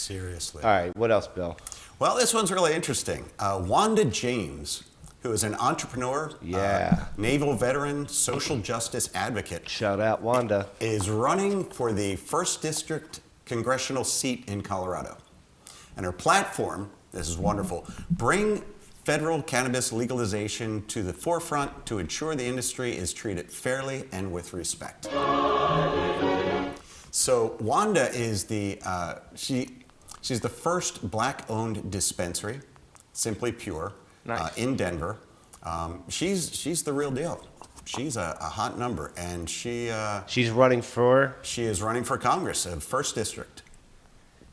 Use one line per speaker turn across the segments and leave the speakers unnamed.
Seriously.
All right, what else, Bill?
Well, this one's really interesting. Wanda James, who is an entrepreneur, naval veteran, social justice advocate.
Shout out, Wanda.
Is running for the 1st District congressional seat in Colorado. And her platform, this is wonderful, bring federal cannabis legalization to the forefront to ensure the industry is treated fairly and with respect. So Wanda is she's the first black-owned dispensary, Simply Pure, in Denver. She's the real deal. She's a hot number, and
she's running for?
She is running for Congress of 1st District.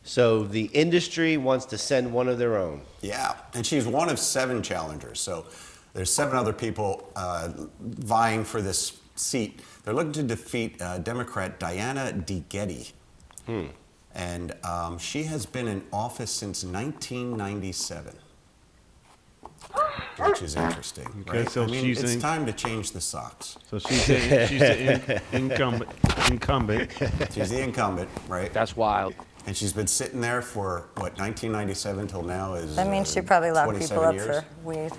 So the industry wants to send one of their own.
Yeah, and she's one of 7 challengers. So there's 7 other people vying for this seat. They're looking to defeat Democrat Diana DeGetti. And she has been in office since 1997. Which is interesting,
okay,
right?
So
I mean, it's time to change the socks.
So she's the incumbent.
She's the incumbent, right?
That's wild.
And she's been sitting there for, what, 1997 till now is
That means she probably locked people up
years?
for weed.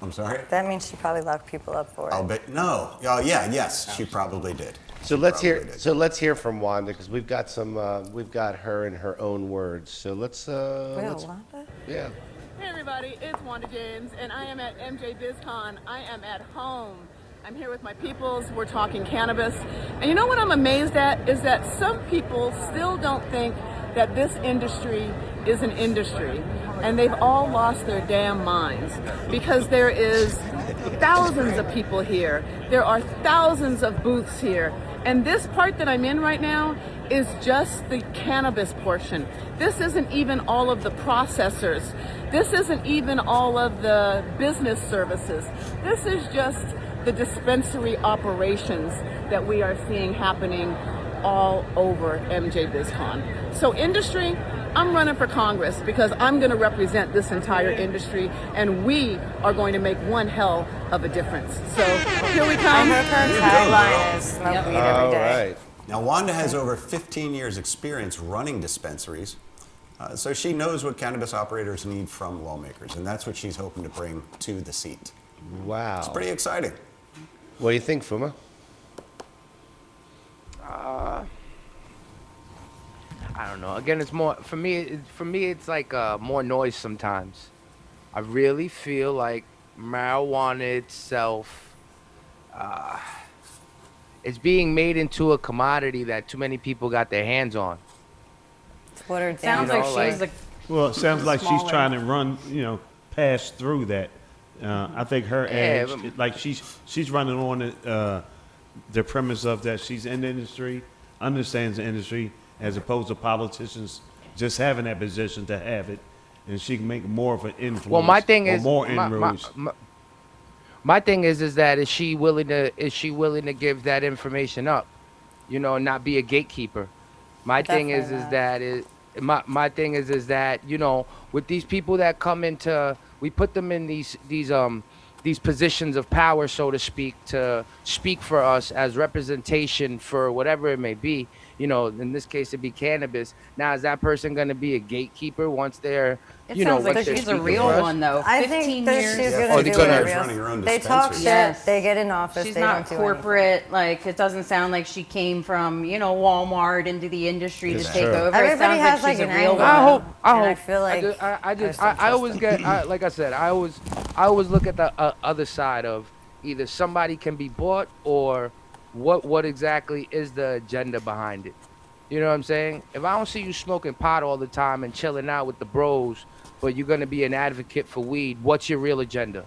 I'm sorry?
That means she probably locked people up for it.
I'll bet, no. Oh, yeah, yes, she probably did.
So let's hear from Wanda, because we've got her in her own words. So let's
Wanda?
Yeah.
Hey everybody, it's Wanda James, and I am at MJ BizCon. I am at home. I'm here with my peoples. We're talking cannabis. And you know what I'm amazed at is that some people still don't think that this industry is an industry. And they've all lost their damn minds, because there is thousands of people here. There are thousands of booths here. And this part that I'm in right now is just the cannabis portion. This isn't even all of the processors. This isn't even all of the business services. This is just the dispensary operations that we are seeing happening all over MJ BizCon. So industry, I'm running for Congress because I'm going to represent this entire industry, and we are going to make one hell of a difference. So here we come.
Her tagline is smoke weed every day.
Right.
Now, Wanda has over 15 years experience running dispensaries, so she knows what cannabis operators need from lawmakers, and that's what she's hoping to bring to the seat.
Wow.
It's pretty exciting.
What do you think, Fuma?
I don't know. Again, it's more for me. It's like more noise sometimes. I really feel like marijuana itself is being made into a commodity that too many people got their hands on.
It's watered down.
Sounds like she's like.
Well, it sounds like she's trying to run, pass through that. I think her edge, like she's running on the premise of that she's in the industry, understands the industry, as opposed to politicians just having that position to have it, and she can make more of an influence.
Well, my thing is
more inroads.
My thing is that is she willing to give that information up, not be a gatekeeper. My thing is that with these people that come into, we put them in these positions of power, so to speak, to speak for us as representation for whatever it may be. In this case, it'd be cannabis. Now, is that person going to be a gatekeeper once they're,
It sounds like she's a real one, though.
I think that she's
Yeah,
going to do
she's running her own
it. They talk
dispensary.
shit.
Yes.
They get in office.
She's
they
not
don't do
corporate. Like, it doesn't sound like she came from, Walmart into the industry to take over.
Everybody
it sounds
has
like she's
like
a
an
real
angle.
one.
I feel like
I always get, like I said, I always look at the other side of either somebody can be bought or what exactly is the agenda behind it. You know what I'm saying? If I don't see you smoking pot all the time and chilling out with the bros, but you're going to be an advocate for weed, what's your real agenda?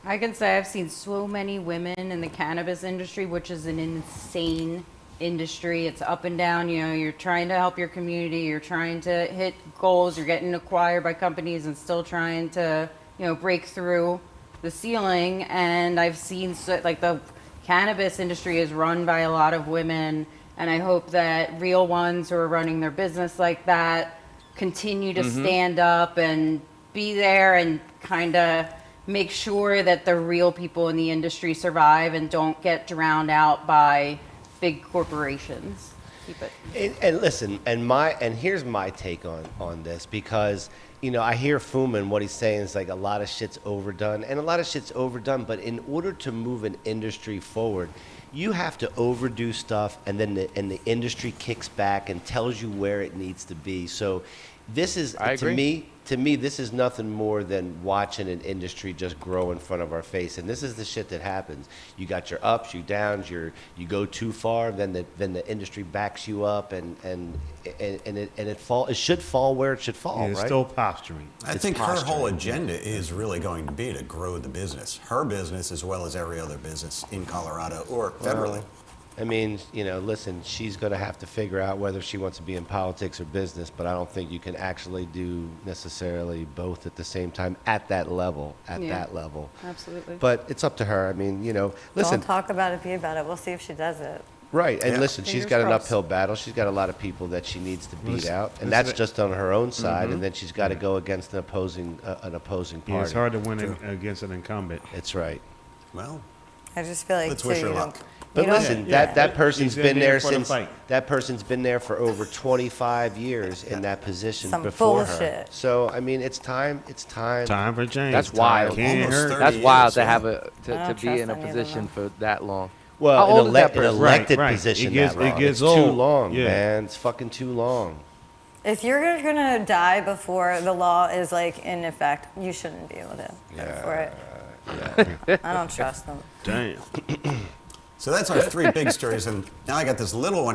I can say I've seen so many women in the cannabis industry, which is an insane industry. It's up and down. You're trying to help your community. You're trying to hit goals. You're getting acquired by companies and still trying to, break through the ceiling. And I've seen the cannabis industry is run by a lot of women. And I hope that real ones who are running their business like that continue to stand up and be there and kind of make sure that the real people in the industry survive and don't get drowned out by big corporations. keep it.
And listen, and here's my take on this, because I hear Fuman, what he's saying is like a lot of shit's overdone, and a lot of shit's overdone. But in order to move an industry forward, you have to overdo stuff, and then the industry kicks back and tells you where it needs to be. So this is, to me, this is nothing more than watching an industry just grow in front of our face. And this is the shit that happens. You got your ups, your downs, you go too far, then the industry backs you up, and it should fall where it should fall,
Yeah, it's
right?
still posturing.
I think her whole agenda is really going to be to grow the business, her business as well as every other business in Colorado or federally.
I mean, listen, she's going to have to figure out whether she wants to be in politics or business, but I don't think you can actually do necessarily both at the same time at that level,
Absolutely.
But it's up to her. I mean, listen.
Don't talk about it, be about it. We'll see if she does it.
Right, and
Yeah.
listen, she's
Fingers
got an
crossed.
uphill battle. She's got a lot of people that she needs to beat
Listen,
out, and
listen,
that's just on her own side, and then she's got to go against an opposing party.
Yeah, it's hard to win against an incumbent.
It's right.
Well,
I just feel like
Let's
too,
wish her
you don't-
luck.
But
you don't-
listen,
Yeah.
that person's
She's in
been
there
there
for the
since
fight.
that person's been there for over 25 years in that position
Some
before her.
bullshit.
So I mean, it's time. It's time.
Time for change.
That's wild.
Can't
Almost
hurt.
30
That's wild
years,
to
yeah.
have
I
to
don't
be
trust
in a
any of them,
position for that long.
Well,
How old is that
an
person?
elected
Right.
position
It gets-
that long.
it gets
it's too
old.
long,
Yeah.
man. It's fucking too long.
If you're gonna die before the law is like in effect, you shouldn't be able to vote for it. I don't trust them.
Damn.
So that's our three big stories, and now I got this little one.